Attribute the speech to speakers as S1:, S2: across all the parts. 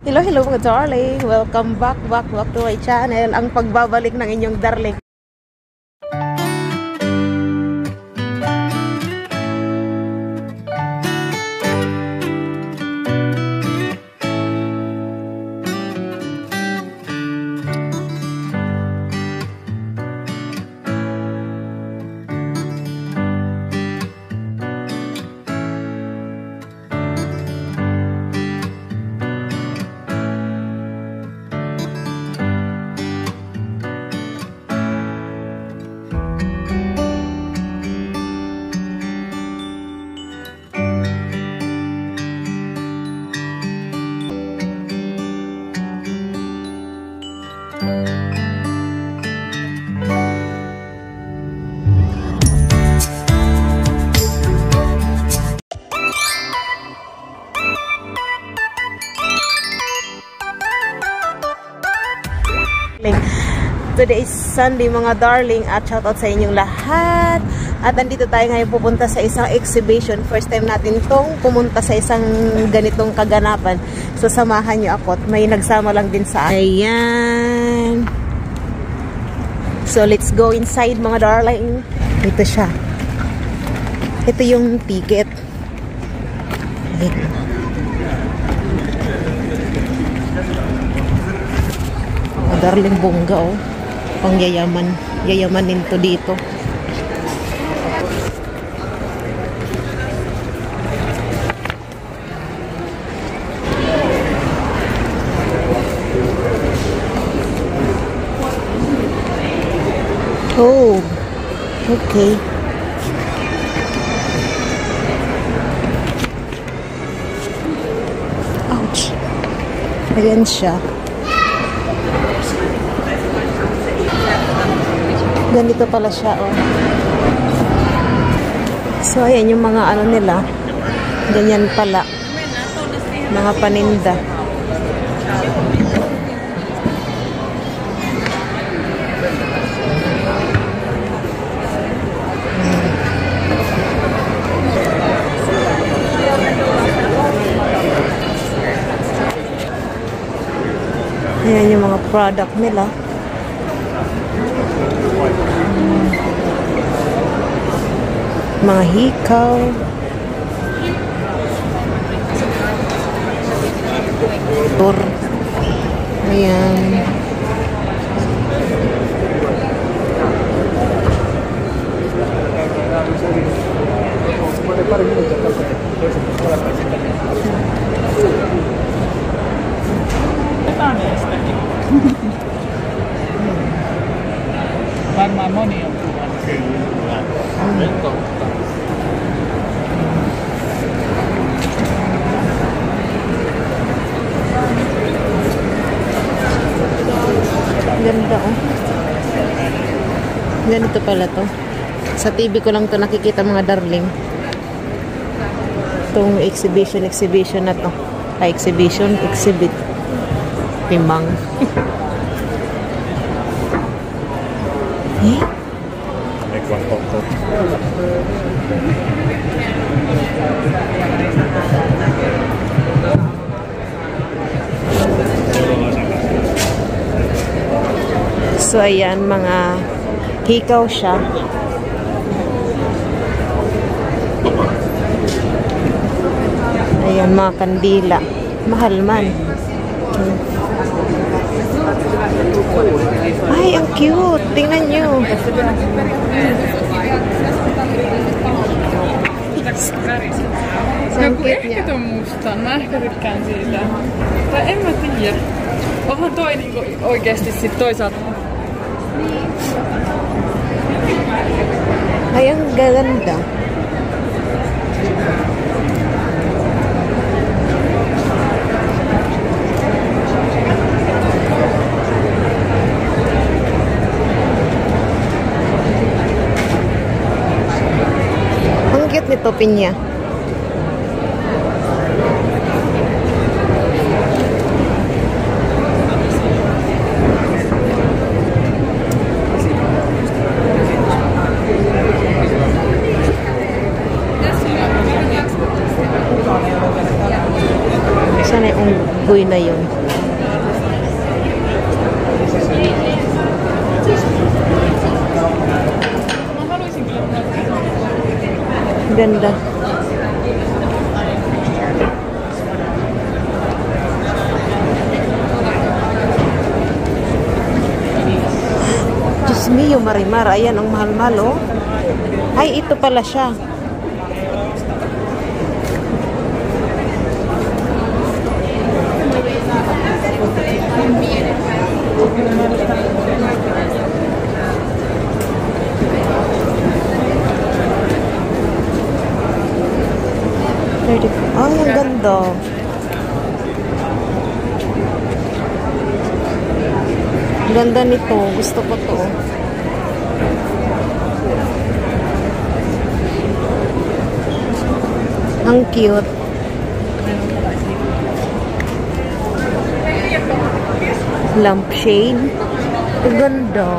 S1: Hello, hello mga darling. Welcome back to my channel. Ang pagbabalik ng inyong darling. Today is Sunday mga darling at shoutout sa inyong lahat. At andito tayo ngayon pupunta sa isang exhibition. First time natin tong pumunta sa isang ganitong kaganapan. So samahan nyo ako at may nagsama lang din sa akin. Ayan. So let's go inside mga darling. Ito siya. Ito yung ticket. Mga darling bongga oh. Pang yayaman. Yayamanin to dito. Oh. Okay. Ouch. Ayan siya. Ganito pala siya, oh. So, ayan yung mga ano nila. Ganyan pala. Mga paninda. Ayan yung mga product nila. Mga hikaw. Tur. Ayan. Ganda oh. Ganito pala to. Sa TV ko lang to nakikita mga darling. Itong exhibition na to. Ay, exhibit. Timang. Eh?
S2: Make one photo.
S1: So, ayan, mga hikaw siya. Ayan, mga kandila. Mahal man. Ay, ang cute. Tingnan nyo.
S3: Joku ehkä ton mustan. Mä ehkä tykkään siitä. Tai en mä tiedä. Onhan toi niinku oikeesti sit toisaalta.
S1: Ay, ang ganda. Ang cute nito, pinya. Sana yung unggoy na yun.
S3: Mä haluaisin kyllä muuttaa.
S1: Ganda. Diyos mio, Marimar. Ayan, ang mahal-mahal, oh. Ay, ito pala siya. Ay, ang ganda. Ganda nito. Gusto ko to. Ang cute. Lampshade. Ang ganda.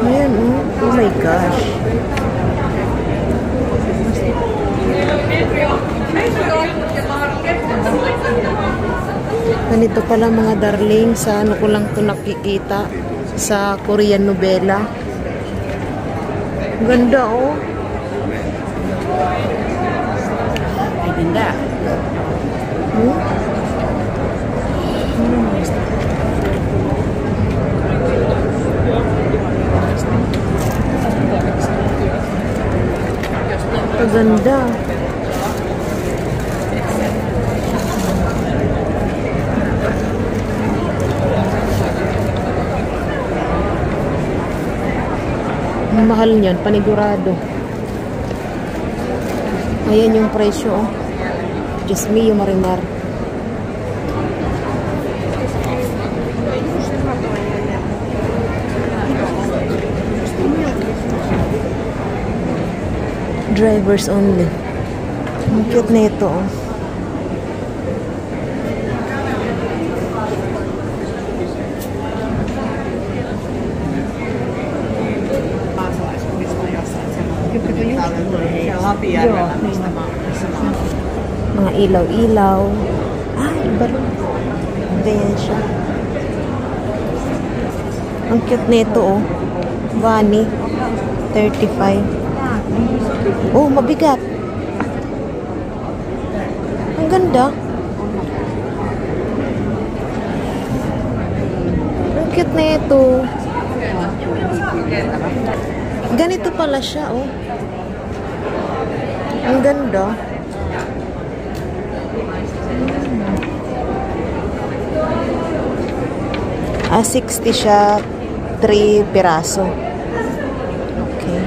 S1: Ayan, oh. Oh my gosh. Ganito pala mga darling, sa ano ko lang ito nakikita sa Korean novela. Ganda, oh.
S4: Ay, ganda.
S1: Ang ganda. Ang mahal niyan, panigurado. Ayan yung presyo, oh. Diyos mio, Marimar. Drivers only. Ang cute na ito, oh. Mga ilaw-ilaw. Ah, iba rin. Ganyan siya. Ang cute nito, oh. Bunny. 35. Oh, mabigat. Ang ganda. Ang cute nito. Ganito pala siya, oh. Ang ganda. Ah, 60 siya. 3 piraso. Okay.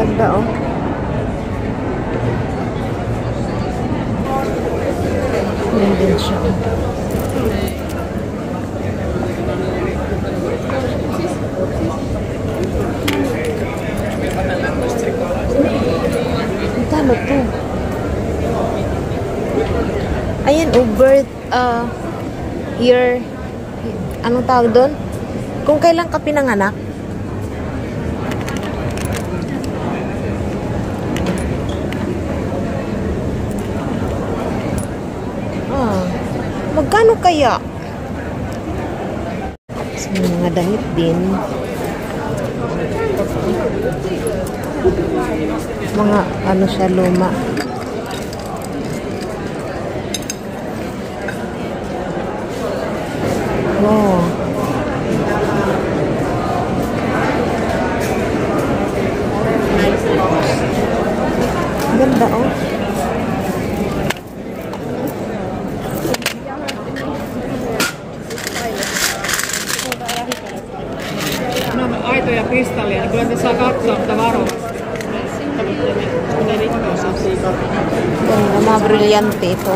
S1: Ganda, oh. Yan din siya. Talo to. Ayan, birth year. Anong tawag doon? Kung kailan ka pinanganak? Magkano kaya? So, mga damit din. Mga ano siya, luma. Wow. Ganda, oh.
S3: Aitoja kristallia, niin kyllä te saa katsoa, mutta varovasti. Ne rikkoo saa.
S1: Ganda, mga brilyante ito.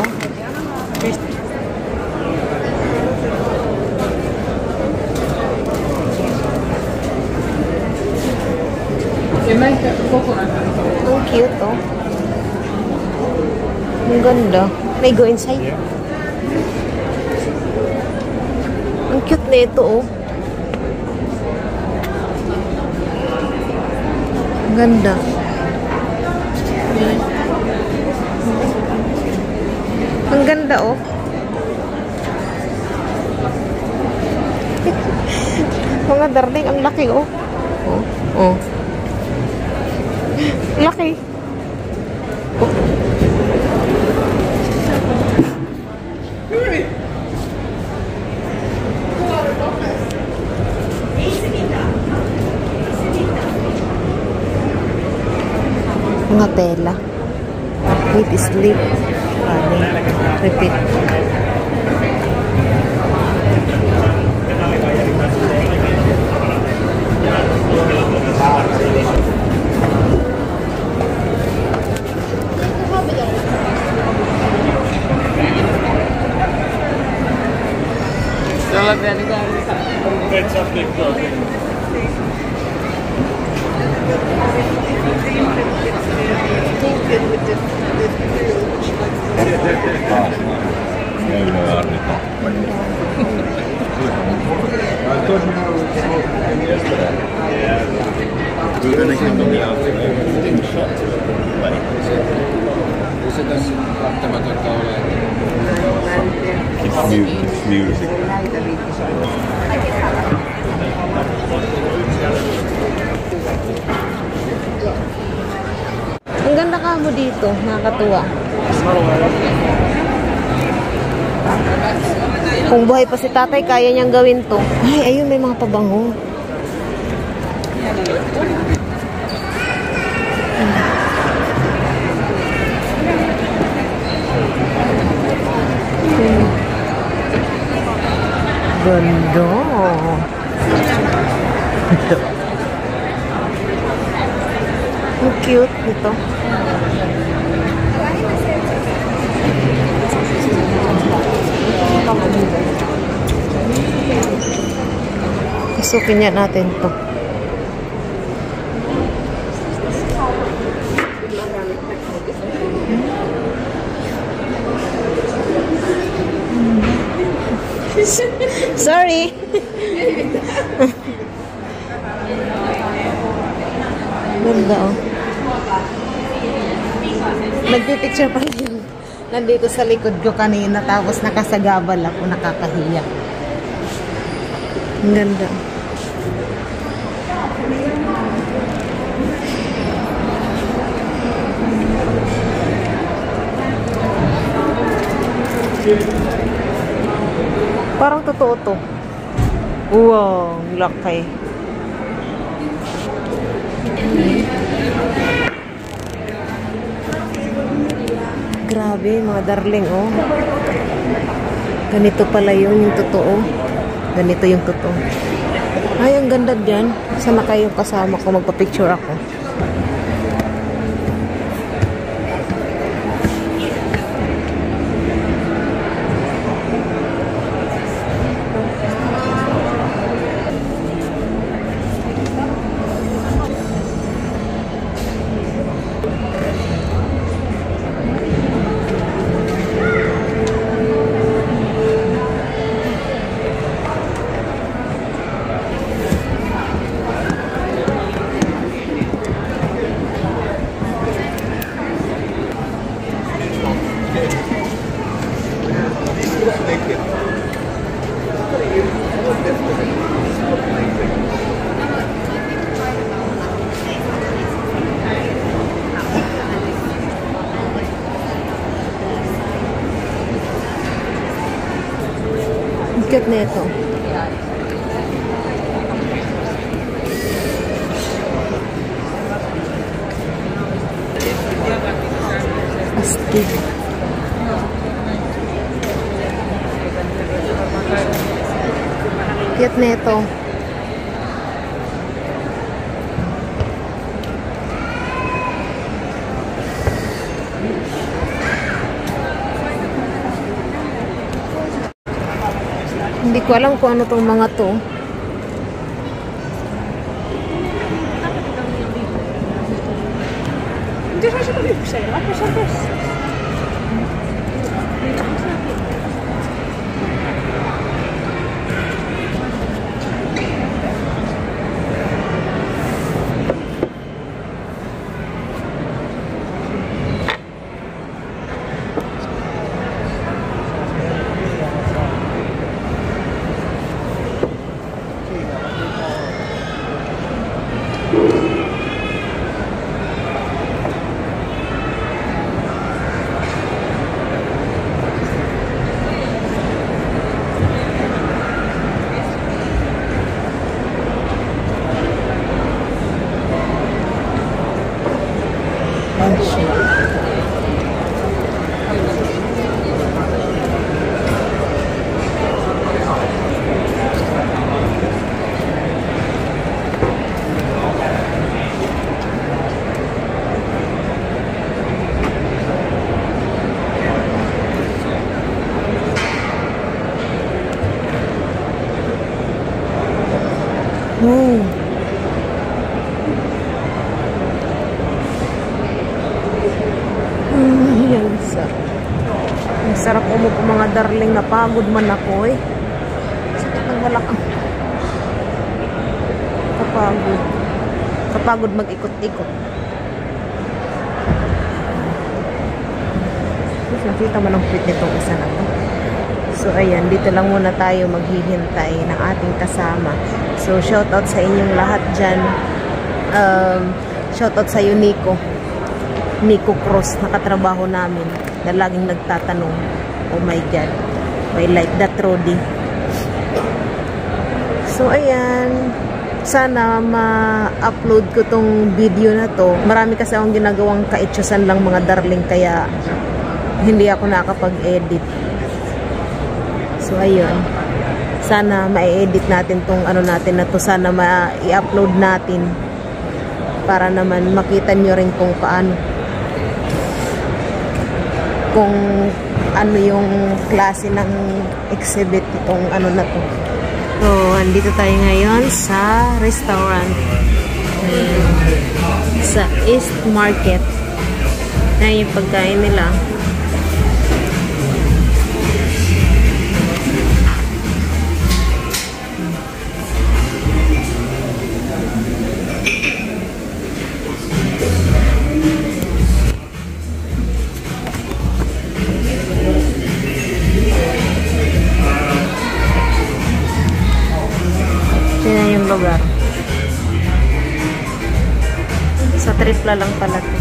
S3: En mä ehkä kokonaan.
S1: Ang cute, oh. Ang ganda. May go inside?
S2: Yeah.
S1: Cute na ito, oh. Ang ganda. Ang ganda, oh. Mga darling, ang laki, oh. Oh, oh. Laki. Oh. Mga tela. Wait, sleep. Repeat.
S2: It's music.
S1: Ang ganda ka mo dito, nakakatuwa. Kung buhay pa si tatay, kaya niyang gawin to. Ay, ayun, may mga pabango. Ganda. Ang cute nito. Pasukin niya natin to. Sorry. Ganda, oh. Nagpipicture pa rin. Nandito sa likod ko kanina, tapos nakasagabal ako, nakakahiya. Ang ganda. Parang totoo to. Wow, laki. Grabe, mga darling, oh. Ganito pala yun, yung totoo. Ganito yung totoo. Ay, ang ganda dyan. Sana kayong kasama ko, magpa-picture ako. Cute na ito. Astig. Cute na ito. Hindi ko alam kung ano tong mga to. Oh. Yan, sarap. Ang sarap umupo mga darling, napagod man ako eh. Sakit ng balakang. Kapagod. Kapagod mag-ikot-ikot. Nakita mo ng fit nitong isa na to. So ayan, dito lang muna tayo maghihintay ng ating kasama. So shoutout sa inyong lahat dyan. Shoutout sa iyo Nico Cross, nakatrabaho namin, na laging nagtatanong, oh my God, I like that Rodi. So ayan, sana ma-upload ko tong video na to. Marami kasi akong ginagawang kaitsusan lang mga darling, kaya hindi ako nakapag-edit. So ayun, sana ma-edit natin tong ano natin na to, sana ma-i-upload natin para naman makita nyo rin kung paano, kung ano yung klase ng exhibit itong ano na to. So, andito tayo ngayon sa restaurant sa East Market. Ayan yung pagkain nila. Yan yung lugar. Sa Tripla lang pala ito.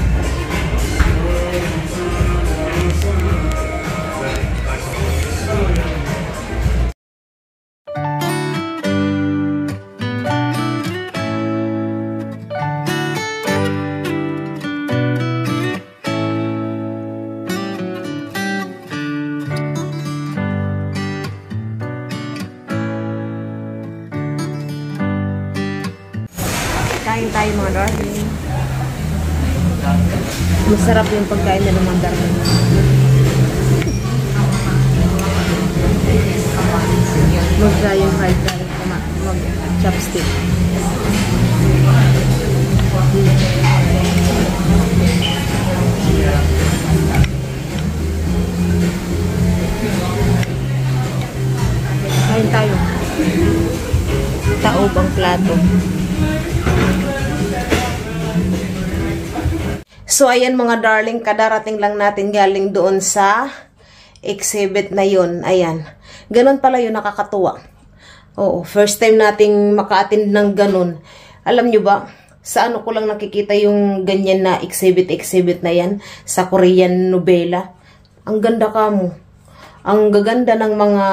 S1: Kain tayo mga darling. Masarap yung pagkain nila mga darling. Mag-try yung fried garlic, mag-chopstick. Kain tayo. Taob ang plato. So, ayan mga darling, kadarating lang natin galing doon sa exhibit na yun. Ayan. Ganon pala yun, nakakatuwa. Oo, first time nating maka-attend ng ganon. Alam nyo ba, sa ano ko lang nakikita yung ganyan na exhibit na yan, sa Korean novela. Ang ganda ka mo. Ang gaganda ng mga,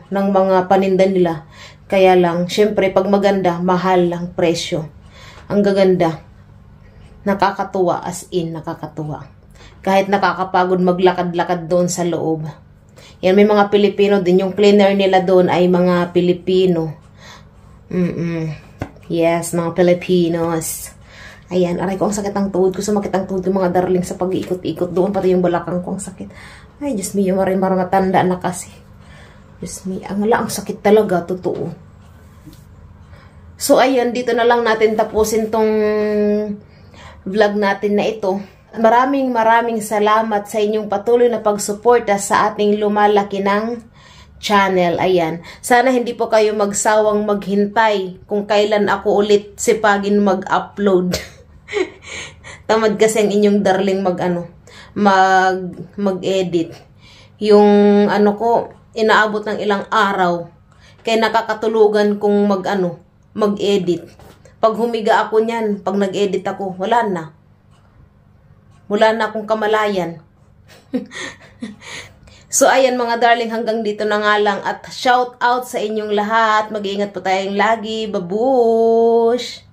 S1: ng mga paninda nila. Kaya lang, syempre, pag maganda, mahal ang presyo. Ang gaganda. Nakakatuwa, as in, nakakatuwa. Kahit nakakapagod maglakad-lakad doon sa loob. Yan, may mga Pilipino din. Yung cleaner nila doon ay mga Pilipino. Yes, mga Filipinos. Ayan, aray ko, ang sakit ang tuhod ko. Sumakit ang tuhod ko mga darling sa pag-iikot-ikot doon. Pati yung balakang ko, ang sakit. Ay, Diyos me, yung marang matanda na kasi. Diyos me, ang sakit talaga, totoo. So, ayan, dito na lang natin tapusin tong vlog natin na ito. Maraming salamat sa inyong patuloy na pagsuporta sa ating lumalaki ng channel. Ayan. Sana hindi po kayo magsawang maghintay kung kailan ako ulit sipagin mag-upload. Tamad kasi ang inyong darling mag-edit. Yung ko, inaabot ng ilang araw. Kaya nakakatulugan kung mag-edit. Pag humiga ako niyan, pag nag-edit ako, wala na. Wala na akong kamalayan. So, ayan mga darling, hanggang dito na nga lang. At shout out sa inyong lahat. Mag-iingat po tayong lagi. Babush!